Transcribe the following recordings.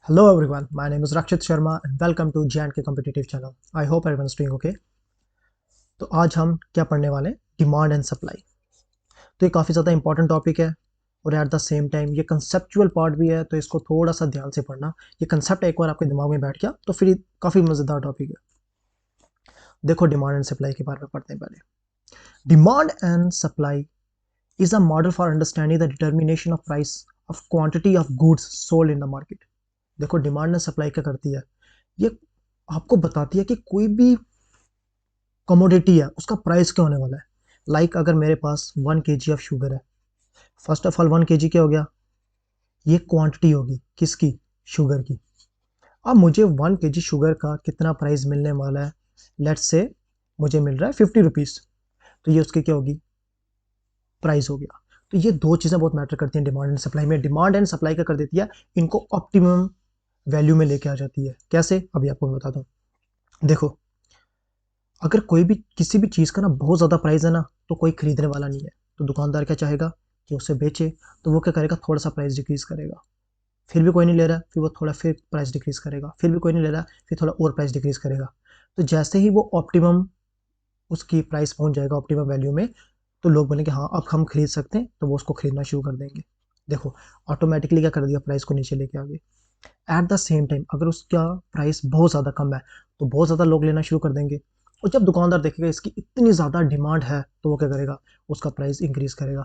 Hello everyone, my name is Rakshit Sharma and welcome to J&K Competitive Channel. I hope everyone is doing okay. तो आज हम क्या पढ़ने वाले हैं? Demand and supply. तो ये काफ़ी ज़्यादा इंपॉर्टेंट टॉपिक है और एट द सेम टाइम ये कंसेप्चुअल पार्ट भी है, तो इसको थोड़ा सा ध्यान से पढ़ना। ये कंसेप्ट एक बार आपके दिमाग में बैठ गया तो फिर ये काफ़ी मज़ेदार टॉपिक है। देखो, डिमांड एंड सप्लाई के बारे में पढ़ते हैं पहले। Demand and supply is a model for understanding the determination of price of quantity of goods sold in the market। देखो, डिमांड एंड सप्लाई क्या करती है, ये आपको बताती है कि कोई भी कमोडिटी है उसका प्राइस क्या होने वाला है। लाइक अगर मेरे पास 1 kg ऑफ शुगर है, फर्स्ट ऑफ ऑल 1 kg क्या हो गया, ये क्वांटिटी होगी किसकी, शुगर की। अब मुझे 1 kg शुगर का कितना प्राइस मिलने वाला है, लेट्स से मुझे मिल रहा है 50 रुपीज़, तो ये उसकी क्या होगी, प्राइस हो गया। तो ये दो चीज़ें बहुत मैटर करती हैं डिमांड एंड सप्लाई में। डिमांड एंड सप्लाई क्या कर देती है, इनको ऑप्टिमम वैल्यू में लेके आ जाती है। कैसे, अभी आपको मैं बताता हूँ। देखो, अगर कोई भी किसी भी चीज़ का ना बहुत ज़्यादा प्राइस है ना, तो कोई खरीदने वाला नहीं है, तो दुकानदार क्या चाहेगा कि उसे बेचे, तो वो क्या करेगा, थोड़ा सा प्राइस डिक्रीज़ करेगा। फिर भी कोई नहीं ले रहा है, फिर वो थोड़ा फिर प्राइस डिक्रीज़ करेगा, फिर भी कोई नहीं ले रहा है, फिर थोड़ा और प्राइस डिक्रीज़ करेगा। तो जैसे ही वो ऑप्टिमम उसकी प्राइस पहुंच जाएगा ऑप्टिमम वैल्यू में, तो लोग बोलेंगे हाँ अब हम खरीद सकते हैं, तो वो उसको खरीदना शुरू कर देंगे। देखो, ऑटोमेटिकली क्या कर दिया, प्राइस को नीचे लेके आ गए। एट द सेम टाइम अगर उसका प्राइस बहुत ज़्यादा कम है, तो बहुत ज़्यादा लोग लेना शुरू कर देंगे। और जब दुकानदार देखेगा इसकी इतनी ज़्यादा डिमांड है, तो वो क्या करेगा, उसका प्राइस इंक्रीज़ करेगा।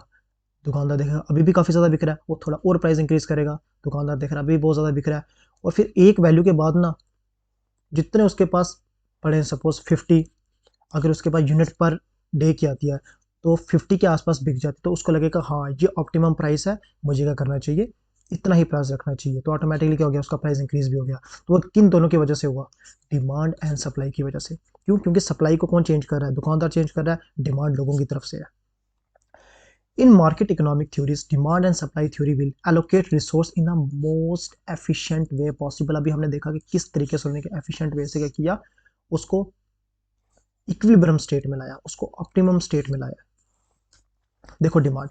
दुकानदार देखेगा अभी भी काफ़ी ज़्यादा बिक रहा है, वो थोड़ा और प्राइस इंक्रीज़ करेगा। दुकानदार देख रहा है अभी भी बहुत ज़्यादा बिक रहा है, और फिर एक वैल्यू के बाद ना, जितने उसके पास पड़े, सपोज 50, अगर उसके पास यूनिट पर डे की आती है, तो 50 के आसपास बिक जाती है, तो उसको लगेगा हाँ ये ऑप्टिमम प्राइस है, मुझे क्या करना चाहिए, इतना ही प्राइस रखना चाहिए। तो ऑटोमेटिकली क्या हो गया, उसका प्राइस इंक्रीज भी हो गया। तो वो किन दोनों की वजह से हुआ, डिमांड एंड सप्लाई की वजह से। क्यों, क्योंकि सप्लाई को कौन चेंज कर रहा है, दुकानदार चेंज कर रहा है, डिमांड लोगों की तरफ से है। इन market economic theories, demand and supply theory will allocate resource in a most efficient way possible. अभी हमने देखा कि किस तरीके से उन्होंने एफिशिएंट वे से क्या किया, उसको इक्विलिब्रियम स्टेट में लाया, उसको ऑप्टिमम स्टेट में लाया। देखो, demand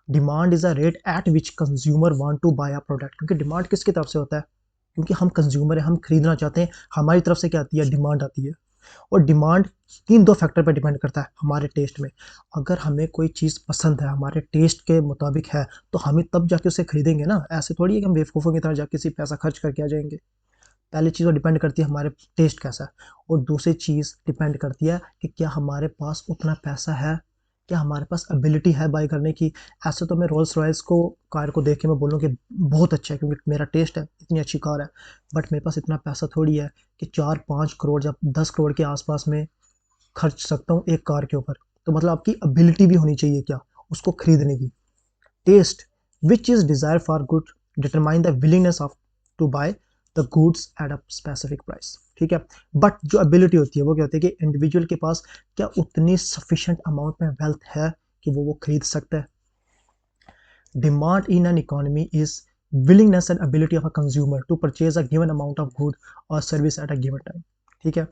demand is a rate at which consumer want to buy a product. क्योंकि डिमांड किसकी तरफ से होता है, क्योंकि हम कंज्यूमर है, हम खरीदना चाहते हैं, हमारी तरफ से क्या आती है, डिमांड आती है। और डिमांड तीन दो फैक्टर पर डिपेंड करता है, हमारे टेस्ट में। अगर हमें कोई चीज़ पसंद है, हमारे टेस्ट के मुताबिक है, तो हमें तब जाके उसे खरीदेंगे ना। ऐसे थोड़ी है कि हम बेवकूफ़ों की तरह जाके किसी पैसा खर्च करके आ जाएंगे। पहली चीज़ वो डिपेंड करती है हमारे टेस्ट कैसा है, और दूसरी चीज़ डिपेंड करती है कि क्या हमारे पास उतना पैसा है, क्या हमारे पास एबिलिटी है बाय करने की। ऐसे तो मैं रोल्स रॉयल्स को कार को देख के मैं बोलूँ कि बहुत अच्छा है, क्योंकि मेरा टेस्ट है, इतनी अच्छी कार है। बट मेरे पास इतना पैसा थोड़ी है कि 4-5 करोड़ या 10 करोड़ के आसपास में खर्च सकता हूँ एक कार के ऊपर। तो मतलब आपकी एबिलिटी भी होनी चाहिए क्या, उसको खरीदने की। Taste, which is desire for good, determine the willingness of to buy the goods at a specific price। ठीक है। बट जो एबिलिटी होती है वो क्या होती है कि इंडिविजुअल के पास क्या उतनी सफिशिएंट अमाउंट में वेल्थ है कि वो खरीद सकता है। Demand in an economy is willingness and ability of a consumer to purchase a given amount of good or service at a given time। ठीक है।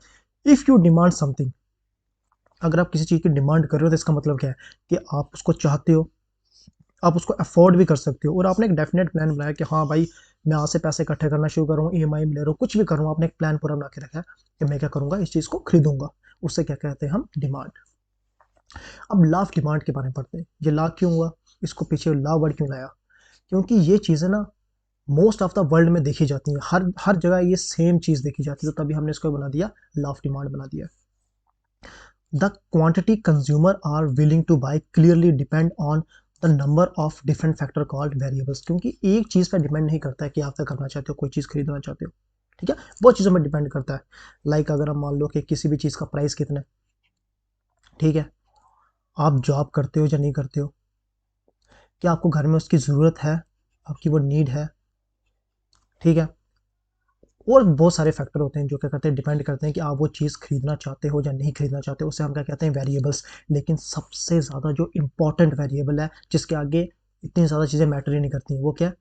इफ यू डिमांड समथिंग, अगर आप किसी चीज़ की डिमांड कर रहे हो, तो इसका मतलब क्या है कि आप उसको चाहते हो, आप उसको अफोर्ड भी कर सकते हो, और आपने एक डेफिनेट प्लान बनाया कि हाँ भाई, मैं आज से पैसे इकट्ठे करना शुरू कर रहा हूँ, ईएमआई में ले रहा हूँ, कुछ भी कर रहा हूँ, आपने एक प्लान पूरा बना के रखा है कि मैं क्या करूँगा, इस चीज़ को खरीदूंगा। उससे क्या कहते हैं हम, डिमांड। अब लॉ ऑफ डिमांड के बारे में पढ़ते हैं। ये लॉ क्यों हुआ, इसको पीछे लॉ वर्ड क्यों लाया, क्योंकि ये चीज़ें ना मोस्ट ऑफ द वर्ल्ड में देखी जाती हैं, हर हर जगह ये सेम चीज़ देखी जाती है, तो तभी हमने इसको बना दिया, लॉ ऑफ डिमांड बना दिया। The quantity consumer are willing to buy clearly depend on the number of different factor called variables. क्योंकि एक चीज़ पर डिपेंड नहीं करता है कि आप क्या करना चाहते हो, कोई चीज़ खरीदना चाहते हो। ठीक है, बहुत चीज़ों में डिपेंड करता है। लाइक अगर हम मान लो कि किसी भी चीज़ का प्राइस कितना है, ठीक है, आप जॉब करते हो या नहीं करते हो, क्या आपको घर में उसकी ज़रूरत है, आपकी वो नीड है। ठीक है। और बहुत सारे फैक्टर होते हैं जो क्या करते हैं, डिपेंड करते हैं कि आप वो चीज़ खरीदना चाहते हो या नहीं खरीदना चाहते हो, उसे हम क्या कहते हैं, वेरिएबल्स। लेकिन सबसे ज़्यादा जो इंपॉर्टेंट वेरिएबल है, जिसके आगे इतनी ज़्यादा चीज़ें मैटर ही नहीं करती हैं, वो क्या है,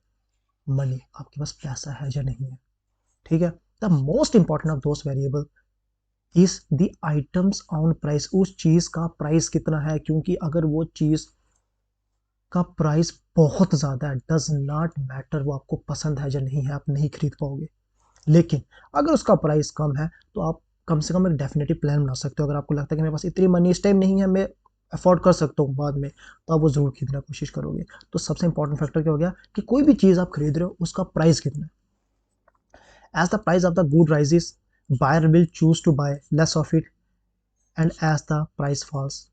मनी। आपके पास पैसा है या नहीं है। ठीक है। The most important of those variable is the items on price. उस चीज़ का प्राइस कितना है, क्योंकि अगर वो चीज़ का प्राइस बहुत ज़्यादा है, डज नॉट मैटर वो आपको पसंद है या नहीं है, आप नहीं खरीद पाओगे। लेकिन अगर उसका प्राइस कम है तो आप कम से कम एक डेफिनेटिव प्लान बना सकते हो। अगर आपको लगता है कि मेरे पास इतनी मनी इस टाइम नहीं है, मैं अफोर्ड कर सकता हूँ बाद में, तो आप वो ज़रूर खरीदने की कोशिश करोगे। तो सबसे इंपॉर्टेंट फैक्टर क्या हो गया कि कोई भी चीज़ आप खरीद रहे हो उसका प्राइस कितना है। As the price of the good rises, buyer will choose to buy less of it, and as the price falls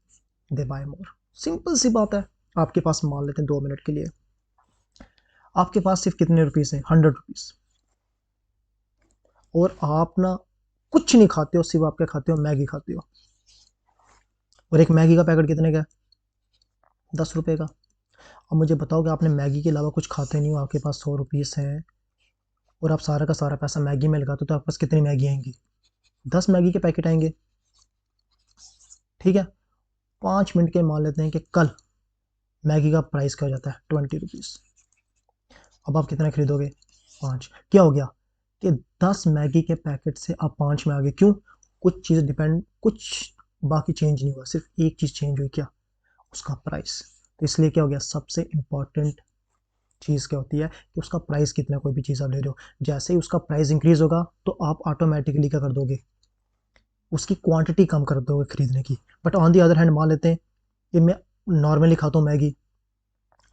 they buy more. Simple सी बात है। आपके पास मान लेते हैं 2 मिनट के लिए, आपके पास सिर्फ कितने रुपीज़ हैं, 100 रुपीज़, और आप ना कुछ नहीं खाते हो, सिर्फ आप क्या खाते हो, मैगी खाते हो। और एक मैगी का पैकेट कितने का है, 10 रुपये का। अब मुझे बताओ कि आपने मैगी के अलावा कुछ खाते नहीं हो, आपके पास 100 रुपीज़ हैं, और आप सारा का सारा पैसा मैगी में लगाते हो, तो आपके पास कितनी मैगी आएंगी, 10 मैगी के पैकेट आएंगे। ठीक है, 5 मिनट के मान लेते हैं कि कल मैगी का प्राइस क्या हो जाता है, 20 रुपीज़। अब आप कितना खरीदोगे, 5। क्या हो गया कि 10 मैगी के पैकेट से आप 5 में आ गए। क्यों, कुछ चीज़ डिपेंड, कुछ बाकी चेंज नहीं हुआ, सिर्फ एक चीज़ चेंज हुई, क्या, उसका प्राइस। तो इसलिए क्या हो गया, सबसे इंपॉर्टेंट चीज़ क्या होती है कि उसका प्राइस कितना, कोई भी चीज़ आप ले रहे हो, जैसे ही उसका प्राइस इंक्रीज होगा तो आप ऑटोमेटिकली क्या कर दोगे, उसकी क्वांटिटी कम कर दोगे खरीदने की। But on the other hand मान लेते हैं कि मैं नॉर्मली खाता हूँ मैगी,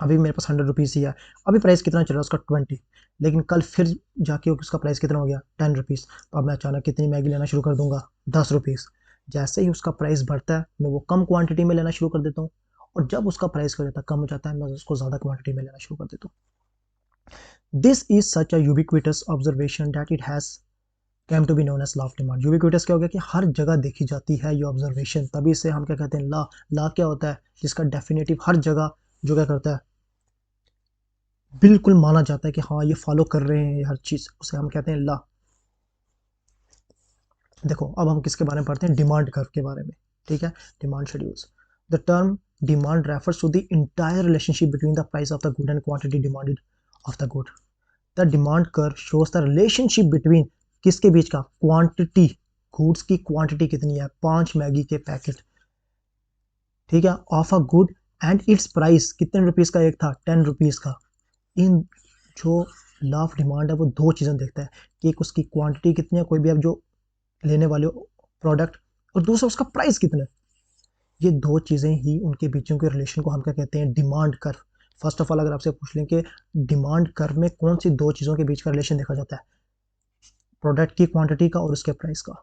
अभी मेरे पास 100 रुपीज़ ही है, अभी प्राइस कितना चल रहा है उसका 20, लेकिन कल फिर जाके उसका प्राइस कितना हो गया, 10 रुपीज़। तो अब मैं अचानक कितनी मैगी लेना शुरू कर दूंगा, 10 रुपीज़। जैसे ही उसका प्राइस बढ़ता है मैं वो कम क्वांटिटी में लेना शुरू कर देता हूँ, और जब उसका प्राइस हो जाता है, कम हो जाता है, मैं उसको ज़्यादा क्वांटिटी में लेना शुरू कर देता हूँ। This is such a ubiquitous observation that it has came to be known as law of demand. Ubiquitous क्या हो गया कि हर जगह देखी जाती है ये ऑब्जर्वेशन, तभी से हम क्या कहते हैं, लॉ। लॉ क्या होता है, जिसका डेफिनेटिव हर जगह जो क्या करता है, बिल्कुल माना जाता है कि हाँ ये फॉलो कर रहे हैं हर चीज़, उसे हम कहते हैं लॉ। देखो अब हम किसके बारे में पढ़ते हैं, डिमांड कर्व के बारे में। ठीक है, demand schedules. The term demand refers to the entire relationship between the price of the good and quantity demanded of the good. The demand curve shows the relationship between, किसके बीच का, quantity, goods की quantity कितनी है, 5 Maggi के packet, ठीक है, of a good, and it's price कितने रुपीज़ का एक था, 10 रुपीज़ का। इन जो लॉ ऑफ डिमांड है वो दो चीज़ें देखता है कि एक उसकी क्वांटिटी कितनी है, कोई भी आप जो लेने वाले हो प्रोडक्ट, और दूसरा उसका प्राइस कितना है। ये दो चीज़ें ही उनके बीचों के रिलेशन को हम क्या कहते हैं, demand curve. First of all अगर आपसे पूछ लें कि डिमांड कर्व में कौन सी दो चीज़ों के बीच का रिलेशन देखा जाता है, प्रोडक्ट की क्वांटिटी का और उसके प्राइस का।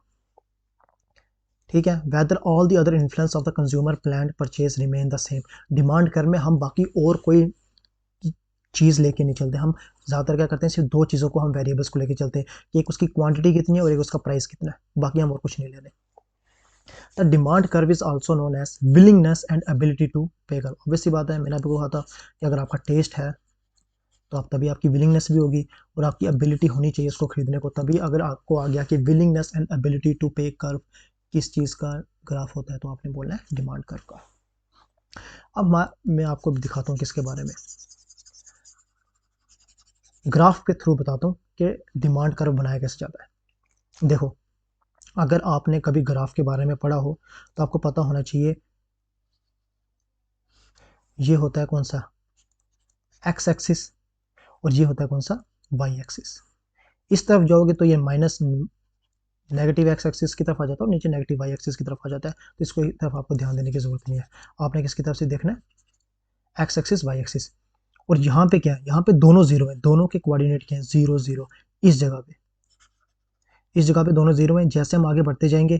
ठीक है, whether all the other influence of the consumer plan purchase remain the same. Demand curve में हम बाकी और कोई चीज़ लेके नहीं चलते, हम ज़्यादातर क्या करते हैं, सिर्फ दो चीज़ों को हम वेरिएबल्स को लेके चलते हैं कि एक उसकी क्वांटिटी कितनी है और एक उसका प्राइस कितना है, बाकी हम और कुछ नहीं ले रहे। The demand curve is also known as willingness and ability to pay कर। ऑब्वियसली बात है, मैंने आपको कहा था कि अगर आपका टेस्ट है तो आप तभी आपकी विलिंगनेस भी होगी, और आपकी एबिलिटी होनी चाहिए उसको खरीदने को। तभी अगर आपको आ गया कि विलिंगनेस एंड एबिलिटी टू पे कर्व किस चीज़ का ग्राफ होता है, तो आपने बोलना है डिमांड कर्व का। अब मैं आपको दिखाता हूँ किसके बारे में, ग्राफ के थ्रू बताता हूँ कि डिमांड कर्व बनाया कैसे जाता है। देखो, अगर आपने कभी ग्राफ के बारे में पढ़ा हो तो आपको पता होना चाहिए, ये होता है कौन सा, एक्स एक्सिस, और ये होता है कौन सा, वाई एक्सिस। इस तरफ जाओगे तो ये माइनस नेगेटिव एक्स एक्सिस की तरफ आ जाता है, और नीचे नेगेटिव वाई एक्सिस की तरफ आ जाता है। तो इसको तरफ आपको ध्यान देने की जरूरत नहीं है, आपने किसकी तरफ से देखना है, एक्स एक्सिस वाई एक्सिस। और यहाँ पे क्या है, यहाँ पे दोनों जीरो है, दोनों के कोऑर्डिनेट क्या है, 0 0। इस जगह पे, इस जगह पे दोनों जीरो हैं। जैसे हम आगे बढ़ते जाएंगे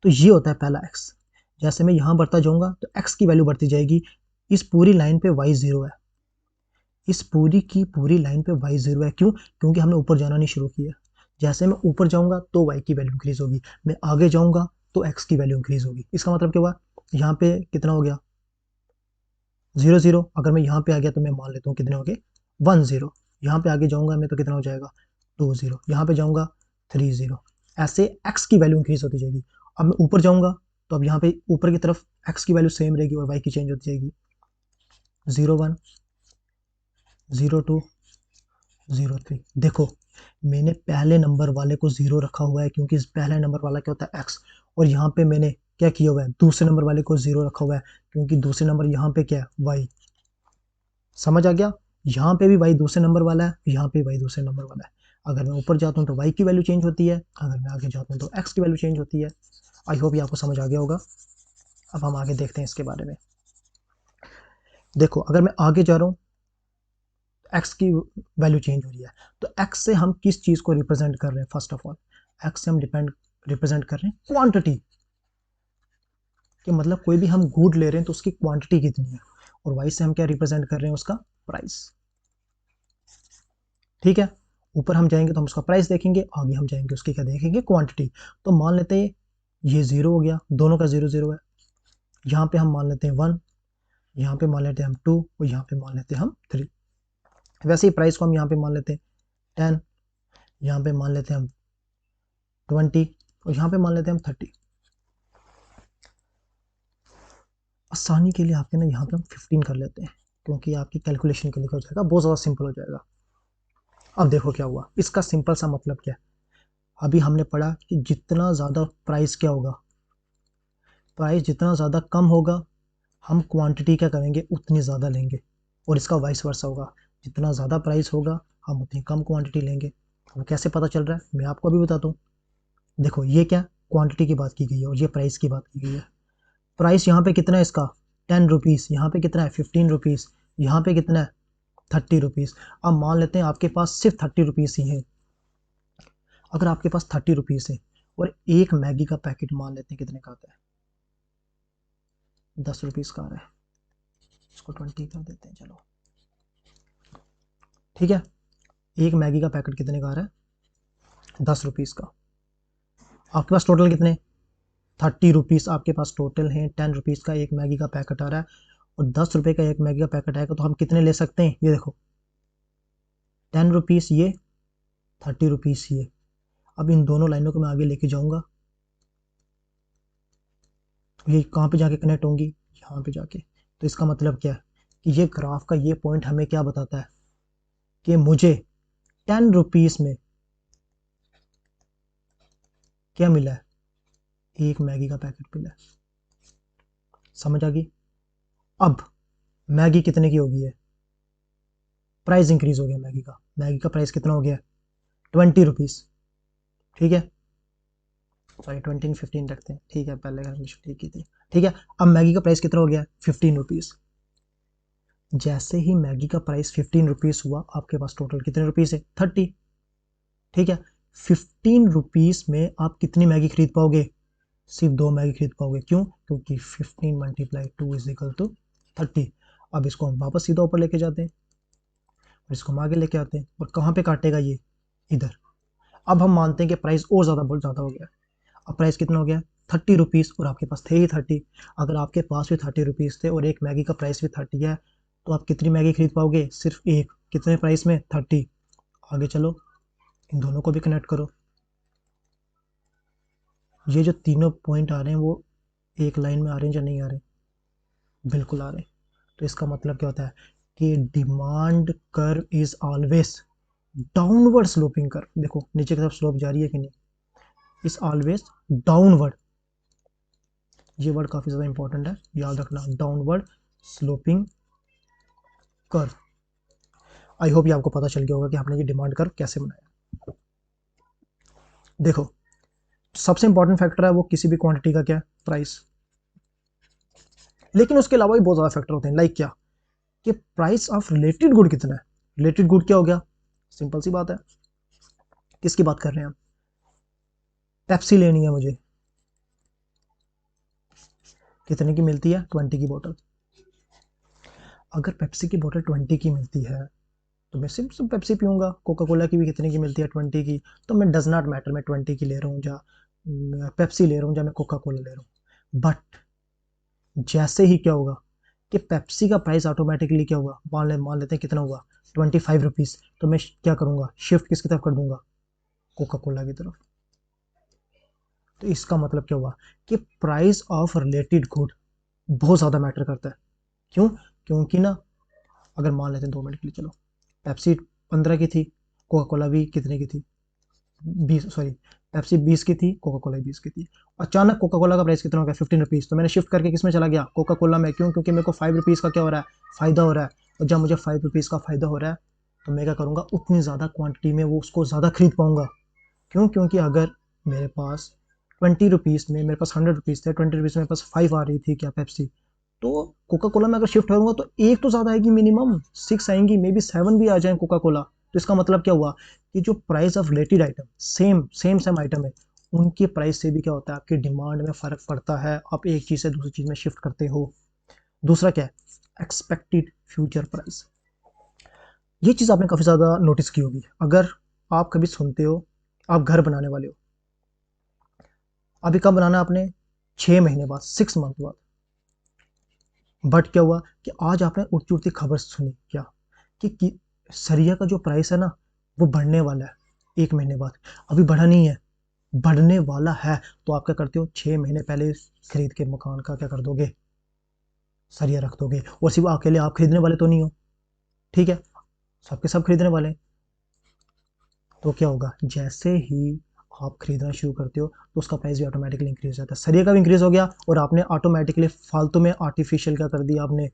तो ये होता है पहला एक्स, जैसे मैं यहाँ बढ़ता जाऊंगा तो एक्स की वैल्यू बढ़ती जाएगी। इस पूरी लाइन पे वाई जीरो है, इस पूरी की पूरी लाइन पे वाई जीरो है। क्यों, क्योंकि हमने ऊपर जाना नहीं शुरू किया। जैसे मैं ऊपर जाऊंगा तो वाई की वैल्यू इंक्रीज होगी, मैं आगे जाऊंगा तो एक्स की वैल्यू इंक्रीज होगी। इसका मतलब क्या हुआ, यहाँ पे कितना हो गया, 0 0। अगर मैं यहाँ पे आ गया तो मैं मान लेता हूँ कितने हो गए, 1 0। यहाँ पे आगे जाऊंगा मैं तो कितना हो जाएगा, 2 0। यहाँ पे जाऊंगा 3 0। ऐसे एक्स की वैल्यू इंक्रीज होती जाएगी। अब मैं ऊपर जाऊंगा तो अब यहाँ पे ऊपर की तरफ एक्स की वैल्यू सेम रहेगी और वाई की चेंज होती जाएगी, 0 1 0 2 0 3। देखो, मैंने पहले नंबर वाले को 0 रखा हुआ है क्योंकि पहले नंबर वाला क्या होता है, एक्स। और यहाँ पे मैंने क्या किया हुआ है, दूसरे नंबर वाले को 0 रखा हुआ है क्योंकि दूसरे नंबर यहाँ पे क्या है, वाई। समझ आ गया? यहाँ पे भी y दूसरे नंबर वाला है, यहाँ पे y दूसरे नंबर वाला है। अगर मैं ऊपर जाता हूँ तो y की वैल्यू चेंज होती है, अगर मैं आगे जाता हूँ तो x की वैल्यू चेंज होती है। आई होप ये आपको समझ आ गया होगा। अब हम आगे देखते हैं इसके बारे में। देखो अगर मैं आगे जा रहा हूँ, x की वैल्यू चेंज हो रही है, तो x से हम किस चीज़ को रिप्रेजेंट कर रहे हैं? फर्स्ट ऑफ ऑल x से हम रिप्रेजेंट कर रहे हैं क्वांटिटी, कि मतलब कोई भी हम गुड ले रहे हैं तो उसकी क्वांटिटी कितनी है, और y से हम क्या रिप्रेजेंट कर रहे हैं? उसका प्राइस। ठीक है, ऊपर हम जाएंगे तो हम उसका प्राइस देखेंगे, आगे हम जाएंगे उसकी क्या देखेंगे? क्वांटिटी। तो मान लेते हैं ये 0 हो गया, दोनों का 0 0 है। यहाँ पे हम मान लेते हैं 1, यहाँ पे मान लेते हैं हम 2, और यहाँ पे मान लेते हैं हम 3। वैसे ही प्राइस को हम यहाँ पे मान लेते हैं 10, यहाँ पे मान लेते हैं हम 20, और यहाँ पे मान लेते हैं हम 30। आसानी के लिए आपके ना यहाँ पे हम 15 कर लेते हैं, क्योंकि आपकी कैलकुलेशन के लिए हो जाएगा, बहुत ज़्यादा सिंपल हो जाएगा। अब देखो क्या हुआ, इसका सिंपल सा मतलब क्या है? अभी हमने पढ़ा कि जितना ज़्यादा प्राइस क्या होगा, प्राइस जितना ज़्यादा कम होगा, हम क्वांटिटी क्या करेंगे? उतनी ज़्यादा लेंगे। और इसका वाइस वर्सा होगा, जितना ज़्यादा प्राइस होगा हम उतनी कम क्वांटिटी लेंगे। अब कैसे पता चल रहा है, मैं आपको अभी बताता हूँ। देखो ये क्या, क्वांटिटी की बात की गई है, और ये प्राइस की बात की गई है। प्राइस यहाँ पे कितना है इसका? 10 रुपीज़। यहाँ पे कितना है? 15 रुपीज़। यहाँ पे कितना है? 30 रुपीज़। अब मान लेते हैं आपके पास सिर्फ 30 रुपीज़ ही है। अगर आपके पास 30 रुपीज़ है और एक मैगी का पैकेट मान लेते हैं कितने का आता है? 10 रुपीज़ का आ रहा है, इसको 20 कर देते हैं चलो। ठीक है, एक मैगी का पैकेट कितने का आ रहा है? 10 रुपीज़ का। आपके पास टोटल कितने? 30 रुपीज़ आपके पास टोटल है। 10 रुपीज़ का एक मैगी का पैकेट आ रहा है, और 10 रुपये का एक मैगी का पैकेट आएगा, तो हम कितने ले सकते हैं? ये देखो 10 रुपीज़ ये, 30 रुपीज़ ये। अब इन दोनों लाइनों को मैं आगे लेके जाऊंगा, तो ये कहाँ पे जाके कनेक्ट होंगी? यहाँ पे जाके। तो इसका मतलब क्या है कि ये ग्राफ का ये पॉइंट हमें क्या बताता है कि मुझे 10 रुपीज़ में क्या मिला है? एक मैगी का पैकेट मिला है। समझ आ गई? अब मैगी कितने की होगी है? प्राइस इंक्रीज हो गया मैगी का। मैगी का प्राइस कितना हो गया? 20 रुपीज़। ठीक है, सॉरी 20 15 रखते हैं, ठीक है, पहले कंडीशन ठीक की थी। ठीक है, अब मैगी का प्राइस कितना हो गया? 15 रुपीज़। जैसे ही मैगी का प्राइस 15 रुपीज़ हुआ, आपके पास टोटल कितने रुपीज़ है? 30। ठीक है, 15 रुपीज़ में आप कितनी मैगी खरीद पाओगे? सिर्फ 2 मैगी खरीद पाओगे। क्यों? क्योंकि 15 मल्टीप्लाई 2 इज इक्वल टू 30। अब इसको हम वापस सीधा ऊपर लेके जाते हैं, और इसको हम आगे लेके आते हैं, और कहाँ पे काटेगा ये? इधर। अब हम मानते हैं कि प्राइस और ज़्यादा बहुत ज़्यादा हो गया। अब प्राइस कितना हो गया? 30 रुपीज़, और आपके पास थे ही 30। अगर आपके पास भी 30 रुपीज़ थे और एक मैगी का प्राइस भी 30 है, तो आप कितनी मैगी खरीद पाओगे? सिर्फ एक। कितने प्राइस में? 30। आगे चलो, इन दोनों को भी कनेक्ट करो। ये जो तीनों पॉइंट आ रहे हैं वो एक लाइन में आ रहे हैं या नहीं आ रहे? बिल्कुल आ रहे हैं। तो इसका मतलब क्या होता है कि demand curve is always downward sloping curve. देखो नीचे की तरफ स्लोप जा रही है कि नहीं? Is always downward. ये वर्ड काफी ज्यादा इंपॉर्टेंट है, याद रखना, downward sloping curve. I hope ये आपको पता चल गया होगा कि आपने ये डिमांड कर्व कैसे बनाया। देखो सबसे इंपॉर्टेंट फैक्टर है वो किसी भी क्वांटिटी का क्या? प्राइस। लेकिन उसके अलावा भी बहुत ज्यादा फैक्टर होते हैं, लाइक क्या? कि प्राइस ऑफ रिलेटेड गुड कितना है। रिलेटेड गुड क्या हो गया? सिंपल सी बात है, किसकी बात कर रहे हैं हम? पेप्सी लेनी है मुझे, कितने की मिलती है? 20 की बोतल। अगर पेप्सी की बोतल 20 की मिलती है, तो मैं सिर्फ पेप्सी पीऊंगा। कोका कोला की भी कितने की मिलती है? 20 की। तो मैं डज नॉट मैटर मैं 20 की ले रहा हूँ या पेप्सी ले रहा हूँ या मैं कोका कोला ले रहा हूँ। बट जैसे ही क्या होगा कि पेप्सी का प्राइस ऑटोमेटिकली क्या होगा? मान लेते हैं कितना हुआ? 25 रुपीज़। तो मैं क्या करूँगा? शिफ्ट किसकी तरफ कर दूंगा? कोका कोला की तरफ। तो इसका मतलब क्या हुआ कि प्राइस ऑफ रिलेटेड गुड बहुत ज़्यादा मैटर करता है। क्यों? क्योंकि ना, अगर मान लेते हैं 2 मिनट के लिए, चलो पेप्सी 15 की थी, कोका कोला भी कितने की थी? पेप्सी 20 की थी, कोका कोला 20 की थी। अचानक कोका कोला का प्राइस कितना हो गया, 15 रुपीज़। तो मैंने शिफ्ट करके किस में चला गया, कोका कोला में। क्यों? क्योंकि मेरे को 5 रुपीज़ का क्या हो रहा है, फ़ायदा हो रहा है। और जब मुझे 5 रुपीज़ का फ़ायदा हो रहा है तो मैं क्या करूँगा, उतनी ज़्यादा क्वांटिटी में वो उसको ज़्यादा खरीद पाऊँगा। क्यों? क्योंकि अगर मेरे पास 20 रुपीज़ में मेरे पास 100 रुपीज़ थे, 20 रुपीज़ में मेरे पास 5 आ रही थी क्या पेप्सी, तो कोका कोला में अगर शिफ्ट करूँगा तो एक तो ज़्यादा आएगी, मिनिमम 6 आएंगी, मे बी 7 भी आ जाए कोका कोला। तो इसका मतलब क्या हुआ कि जो price of related item, same item है, उनके प्राइस से भी क्या होता है, आपकी डिमांड में फ़र्क पड़ता है। आप एक चीज़ से दूसरी चीज़ में शिफ्ट करते हो। दूसरा क्या है, एक्सपेक्टेड फ्यूचर प्राइस। ये चीज़ आपने काफ़ी ज़्यादा नोटिस की होगी। अगर आप कभी सुनते हो, आप घर बनाने वाले हो, अभी कब बनाना है आपने, 6 महीने बाद, 6 मंथ बाद। बट क्या हुआ कि आज आपने उड़ती उड़ती खबर सुनी क्या कि सरिया का जो प्राइस है ना, वो बढ़ने वाला है 1 महीने बाद। अभी बढ़ा नहीं है, बढ़ने वाला है। तो आप क्या करते हो, 6 महीने पहले खरीद के मकान का क्या कर दोगे, सरिया रख दोगे। और सिर्फ अकेले आप खरीदने वाले तो नहीं हो, ठीक है, सबके सब खरीदने वाले हैं। तो क्या होगा, जैसे ही आप खरीदना शुरू करते हो तो उसका प्राइस भी ऑटोमेटिकली इंक्रीज हो जाता है। सरिया का भी इंक्रीज हो गया और आपने ऑटोमेटिकली फालतू में आर्टिफिशियल क्या कर दिया, आपने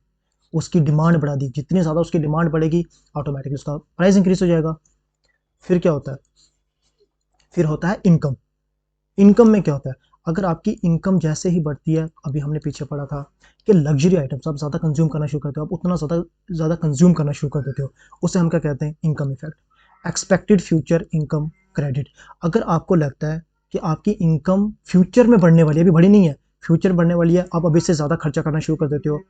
उसकी डिमांड बढ़ा दी। जितनी ज़्यादा उसकी डिमांड बढ़ेगी, ऑटोमेटिकली उसका प्राइस इंक्रीज हो जाएगा। फिर क्या होता है, फिर होता है इनकम। इनकम में क्या होता है, अगर आपकी इनकम जैसे ही बढ़ती है, अभी हमने पीछे पढ़ा था कि लग्जरी आइटम्स आप ज़्यादा कंज्यूम करना शुरू करते हो, आप उतना ज़्यादा कंज्यूम करना शुरू कर देते हो, उससे हम क्या कहते हैं, income effect. Expected future income credit. अगर आपको लगता है कि आपकी इनकम फ्यूचर में बढ़ने वाली है, अभी बढ़ी नहीं है, फ्यूचर बढ़ने वाली है, आप अभी से ज़्यादा खर्चा करना शुरू कर देते हो।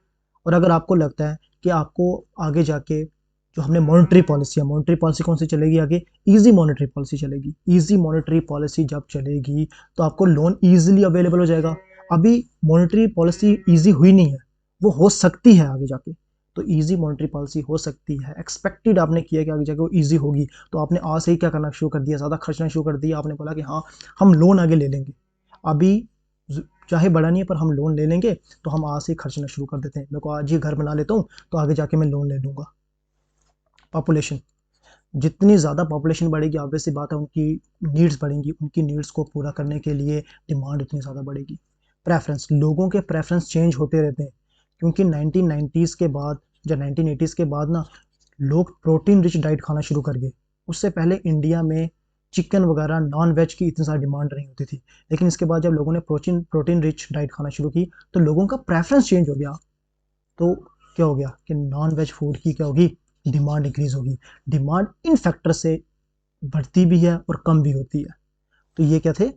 और अगर आपको लगता है कि आपको आगे जाके जो हमने मॉनेटरी पॉलिसी है, मॉनेटरी पॉलिसी कौन सी चलेगी आगे, इजी मॉनेटरी पॉलिसी चलेगी। इजी मॉनेटरी पॉलिसी जब चलेगी तो आपको लोन इजीली अवेलेबल हो जाएगा। अभी मॉनेटरी पॉलिसी इजी हुई नहीं है, वो हो सकती है आगे जाके। तो इजी मॉनेटरी पॉलिसी हो सकती है, एक्सपेक्टेड आपने किया कि आगे जाके वो इजी होगी, तो आपने आज से ही क्या करना शुरू कर दिया, ज़्यादा खर्चना शुरू कर दिया। आपने बोला कि हाँ, हम लोन आगे ले लेंगे, अभी चाहे बड़ा नहीं है पर हम लोन ले लेंगे, तो हम आज से ही खर्चना शुरू कर देते हैं। मेरे को आज ही घर बना लेता हूँ तो आगे जाके मैं लोन ले लूँगा। पॉपुलेशन, जितनी ज़्यादा पॉपुलेशन बढ़ेगी, ऑब्वियस सी बात है उनकी नीड्स बढ़ेंगी, उनकी नीड्स को पूरा करने के लिए डिमांड उतनी ज़्यादा बढ़ेगी। प्रेफरेंस, लोगों के प्रेफरेंस चेंज होते रहते हैं, क्योंकि 1990s के बाद या 1980s के बाद ना, लोग प्रोटीन रिच डाइट खाना शुरू कर गए। उससे पहले इंडिया में चिकन वगैरह नॉन वेज की इतनी सारी डिमांड नहीं होती थी, लेकिन इसके बाद जब लोगों ने प्रोटीन रिच डाइट खाना शुरू की तो लोगों का प्रेफरेंस चेंज हो गया। तो क्या हो गया कि नॉन वेज फूड की क्या होगी, डिमांड इंक्रीज होगी। डिमांड इन फैक्टर से बढ़ती भी है और कम भी होती है। तो ये क्या थे,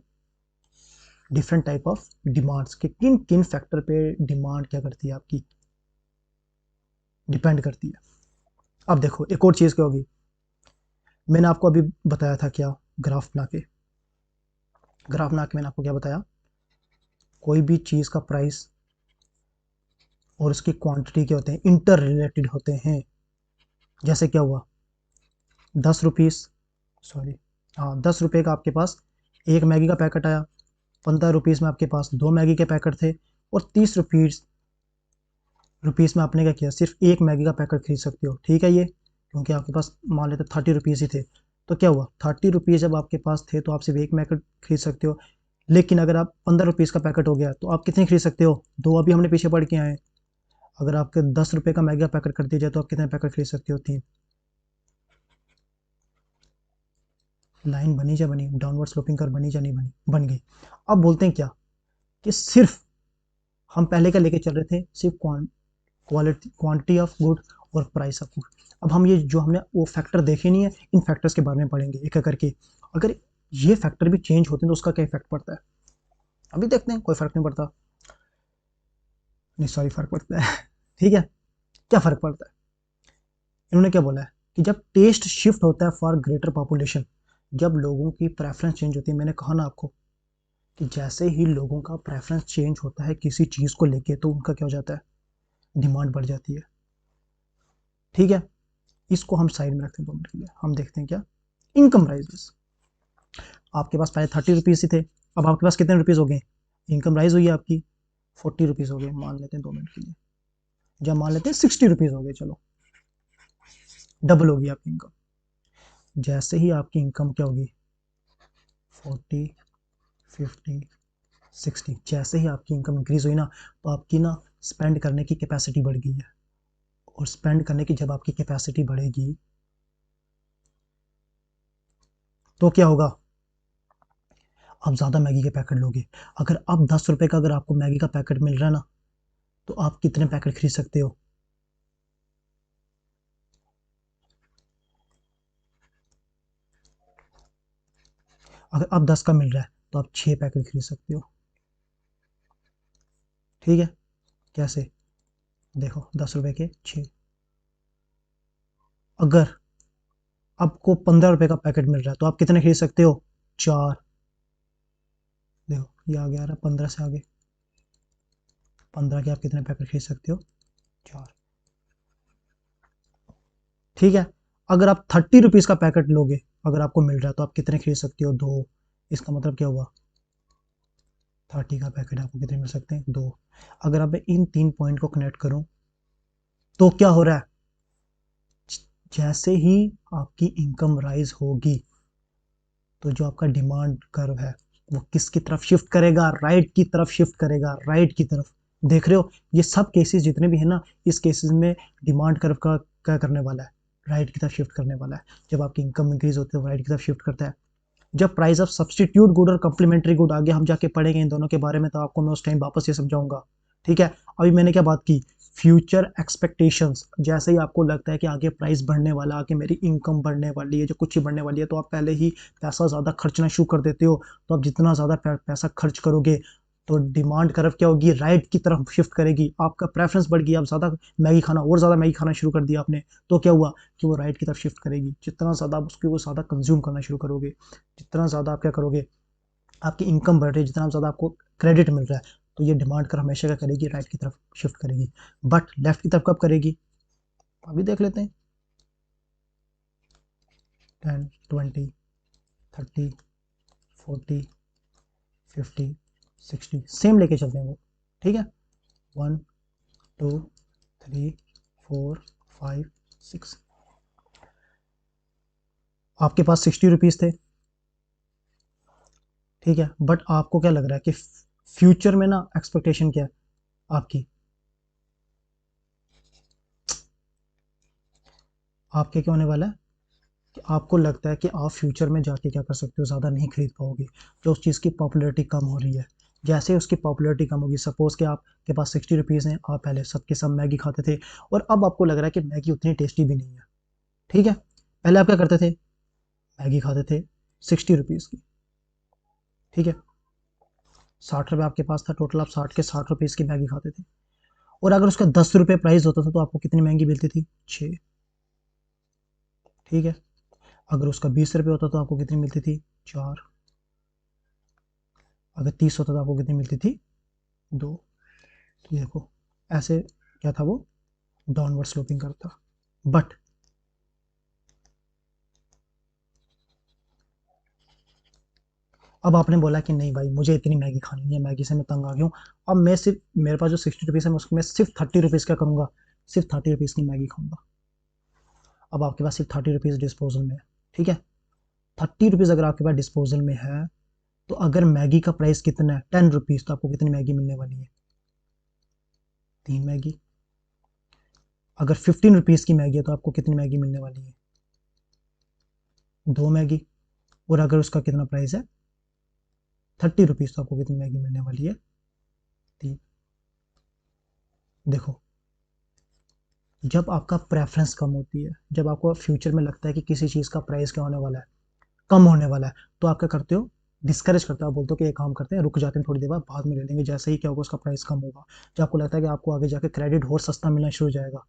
डिफरेंट टाइप ऑफ डिमांड्स के किन किन फैक्टर पे डिमांड क्या करती है आपकी, डिपेंड करती है। अब देखो एक और चीज़ क्या होगी, मैंने आपको अभी बताया था क्या, ग्राफ बना के, ग्राफ बना के मैंने आपको क्या बताया, कोई भी चीज़ का प्राइस और उसकी क्वांटिटी क्या होते हैं, इंटर रिलेटेड होते हैं। जैसे क्या हुआ, 10 रुपीज़, सॉरी, हाँ 10 रुपये का आपके पास एक मैगी का पैकेट आया, 15 रुपीज़ में आपके पास 2 मैगी के पैकेट थे, और 30 रुपीज़ में आपने क्या किया, सिर्फ एक मैगी का पैकेट खरीद सकते हो, ठीक है ये, क्योंकि आपके पास मान लेते 30 रुपीज़ ही थे। तो क्या हुआ, 30 रुपीज़ जब आपके पास थे तो आप सिर्फ एक पैकेट खरीद सकते हो। लेकिन अगर आप 15 रुपीज़ का पैकेट हो गया तो आप कितने खरीद सकते हो, दो। अभी हमने पीछे पढ़ के आए, अगर आपके 10 रुपये का मैगी का पैकेट कर दिया जाए तो आप कितने पैकेट खरीद सकते हो, 3। लाइन बनी या बनी, डाउनवर्ड स्लोपिंग कर बनी या नहीं बनी, बन गई। अब बोलते हैं क्या, कि सिर्फ हम पहले क्या लेके चल रहे थे, सिर्फ क्वालिटी, क्वांटिटी ऑफ गुड और प्राइस ऑफ गुड। अब हम ये जो हमने वो फैक्टर देखे नहीं है, इन फैक्टर्स के बारे में पढ़ेंगे एक एक करके। अगर ये फैक्टर भी चेंज होते हैं तो उसका क्या इफेक्ट पड़ता है, अभी देखते हैं। कोई फर्क नहीं पड़ता, नहीं सॉरी, फर्क पड़ता है ठीक है, क्या फर्क पड़ता है, इन्होंने क्या बोला है कि जब टेस्ट शिफ्ट होता है फॉर ग्रेटर पॉपुलेशन, जब लोगों की प्रेफरेंस चेंज होती है। मैंने कहा ना आपको कि जैसे ही लोगों का प्रेफरेंस चेंज होता है किसी चीज़ को लेके, तो उनका क्या हो जाता है, डिमांड बढ़ जाती है, ठीक है। इसको हम साइड में रखते हैं 2 मिनट के लिए, हम देखते हैं क्या, इनकम राइजेस। आपके पास पहले 30 रुपीज़ ही थे, अब आपके पास कितने रुपीज़ हो गए, इनकम राइज हुई है आपकी, 40 रुपीज़ हो गए, मान लेते हैं 2 मिनट के लिए, जब मान लेते हैं 60 रुपीज़ हो गए, चलो डबल होगी आपकी इनकम। जैसे ही आपकी इनकम क्या होगी, 40, 50, 60। जैसे ही आपकी इनकम इंक्रीज हुई ना, तो आपकी ना स्पेंड करने की कैपेसिटी बढ़ गई है। और स्पेंड करने की जब आपकी कैपेसिटी बढ़ेगी तो क्या होगा, आप ज़्यादा मैगी के पैकेट लोगे। अगर आप 10 रुपए का अगर आपको मैगी का पैकेट मिल रहा है ना, तो आप कितने पैकेट खरीद सकते हो। अगर आप 10 का मिल रहा है तो आप 6 पैकेट खरीद सकते हो। ठीक है, कैसे, देखो 10 रुपए के 6। अगर आपको 15 रुपए का पैकेट मिल रहा है तो आप कितने खरीद सकते हो, 4। देखो ये आगे आ रहा है 15 से आगे, 15 के आप कितने पैकेट खरीद सकते हो, 4। ठीक है, अगर आप 30 रुपीज़ का पैकेट लोगे, अगर आपको मिल रहा है तो आप कितने खरीद सकते हो, 2। इसका मतलब क्या हुआ, 30 का पैकेट आपको कितने मिल सकते हैं, 2। अगर अब मैं इन 3 पॉइंट को कनेक्ट करूं तो क्या हो रहा है, जैसे ही आपकी इनकम राइज होगी तो जो आपका डिमांड कर्व है वो किसकी तरफ शिफ्ट करेगा, राइट की तरफ शिफ्ट करेगा, राइट की तरफ। देख रहे हो, ये सब केसेस जितने भी है ना, इस केसेस में डिमांड कर्व का क्या करने वाला है, राइट की तरफ शिफ्ट करने वाला है। जब आपकी इनकम इंक्रीज होती है तो राइट की तरफ शिफ्ट करता है। जब प्राइस ऑफ सब्सटीट्यूट गुड और कम्प्लीमेंट्री गुड आगे हम जाके पढ़ेंगे इन दोनों के बारे में, तो आपको मैं उस टाइम वापस ये समझाऊंगा। ठीक है, अभी मैंने क्या बात की, फ्यूचर एक्सपेक्टेशंस। जैसे ही आपको लगता है कि आगे प्राइस बढ़ने वाला, आगे मेरी इनकम बढ़ने वाली है, जो कुछ ही बढ़ने वाली है, तो आप पहले ही पैसा ज़्यादा खर्चना शुरू कर देते हो। तो आप जितना ज़्यादा पैसा खर्च करोगे तो डिमांड कर्व क्या होगी, राइट की तरफ शिफ्ट करेगी। आपका प्रेफरेंस बढ़ गया, आप ज़्यादा मैगी खाना और ज़्यादा मैगी खाना शुरू कर दिया आपने, तो क्या हुआ कि वो राइट की तरफ शिफ्ट करेगी। जितना ज़्यादा आप उसकी वो ज़्यादा कंज्यूम करना शुरू करोगे, जितना ज़्यादा आप क्या करोगे, आपकी इनकम बढ़ रही है, जितना ज़्यादा आपको क्रेडिट मिल रहा है, तो ये डिमांड कर हमेशा क्या करेगी, राइट की तरफ शिफ्ट करेगी। बट लेफ्ट की तरफ कब करेगी, अभी देख लेते हैं। 10, 20, 30, 40, 50, 60 सेम लेके चलते हैं वो। ठीक है, 1, 2, 3, 4, 5, 6। आपके पास 60 रुपीज़ थे। ठीक है, बट आपको क्या लग रहा है कि फ्यूचर में ना एक्सपेक्टेशन क्या है आपकी, आपके क्या होने वाला है कि आपको लगता है कि आप फ्यूचर में जाके क्या कर सकते हो, ज़्यादा नहीं खरीद पाओगे। जो उस चीज़ की पॉपुलैरिटी कम हो रही है, जैसे उसकी पॉपुलैरिटी कम होगी, सपोज़ कि आपके पास 60 रुपीज़ हैं, आप पहले सबके सब मैगी खाते थे, और अब आपको लग रहा है कि मैगी उतनी टेस्टी भी नहीं है। ठीक है, पहले आप क्या करते थे, मैगी खाते थे 60 रुपीज़ की। ठीक है, 60 रुपये आपके पास था टोटल, आप 60 के 60 रुपीज़ की मैगी खाते थे। और अगर उसका 10 रुपये प्राइस होता था तो आपको कितनी महंगी मिलती थी, 6। ठीक है, अगर उसका 20 रुपये होता तो आपको कितनी मिलती थी, 4। अगर 30 होता तो आपको कितनी मिलती थी, 2। तो ये देखो, ऐसे क्या था वो, डाउनवर्ड स्लोपिंग करता। बट अब आपने बोला कि नहीं भाई, मुझे इतनी मैगी खानी नहीं है, मैगी से मैं तंग आ गया हूँ। अब मैं सिर्फ, मेरे पास जो 60 रुपीज़ है, मैं उसको मैं सिर्फ 30 रुपीज़ क्या करूँगा, सिर्फ 30 रुपीज़ की मैगी खाऊंगा। अब आपके पास सिर्फ 30 रुपीज़ डिस्पोजल में है। ठीक है, 30 रुपीज़ अगर आपके पास डिस्पोजल में है, तो अगर मैगी का प्राइस कितना है, 10 रुपीज़, तो आपको कितनी मैगी मिलने वाली है, 3 मैगी। अगर 15 रुपीज़ की मैगी है तो आपको कितनी मैगी मिलने वाली है, 2 मैगी। और अगर उसका कितना प्राइस है, 30 रुपीज़, तो आपको कितनी मैगी मिलने वाली है, 3। देखो, जब आपका प्रेफरेंस कम होती है, जब आपको फ्यूचर में लगता है कि किसी चीज़ का प्राइस क्या होने वाला है, कम होने वाला है, तो आप क्या करते हो, डिस्करेज करते हो। आप बोलते हो कि एक काम करते हैं, रुक जाते हैं थोड़ी देर बाद में ले लेंगे। जैसे ही क्या होगा, उसका प्राइस कम होगा, जब आपको लगता है कि आपको आगे जाके क्रेडिट और सस्ता मिलना शुरू हो जाएगा,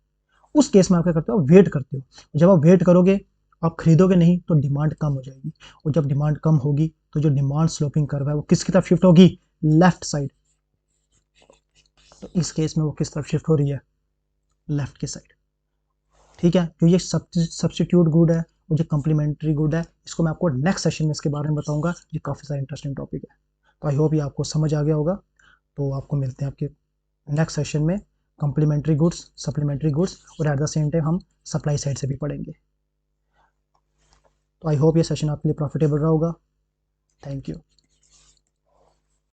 उस केस में आप क्या करते हो, आप वेट करते हो। जब आप वेट करोगे, आप खरीदोगे नहीं, तो डिमांड कम हो जाएगी। और जब डिमांड कम होगी तो जो डिमांड स्लोपिंग कर्व है वो किसकी तरफ शिफ्ट होगी, लेफ्ट साइड। तो इस केस में वो किस तरफ शिफ्ट हो रही है, लेफ्ट की साइड। ठीक है, जो ये सब्सटीट्यूट गुड है और जो कम्प्लीमेंट्री गुड है, इसको मैं आपको नेक्स्ट सेशन में इसके बारे में बताऊंगा। ये काफ़ी सारा इंटरेस्टिंग टॉपिक है। तो आई होप ये आपको समझ आ गया होगा। तो आपको मिलते हैं आपके नेक्स्ट सेशन में, कम्प्लीमेंट्री गुड्स, सप्लीमेंट्री गुड्स, और एट द सेम टाइम हम सप्लाई साइड से भी पढ़ेंगे। तो आई होप ये सेशन आपके लिए प्रॉफिटेबल रहा होगा। Thank you.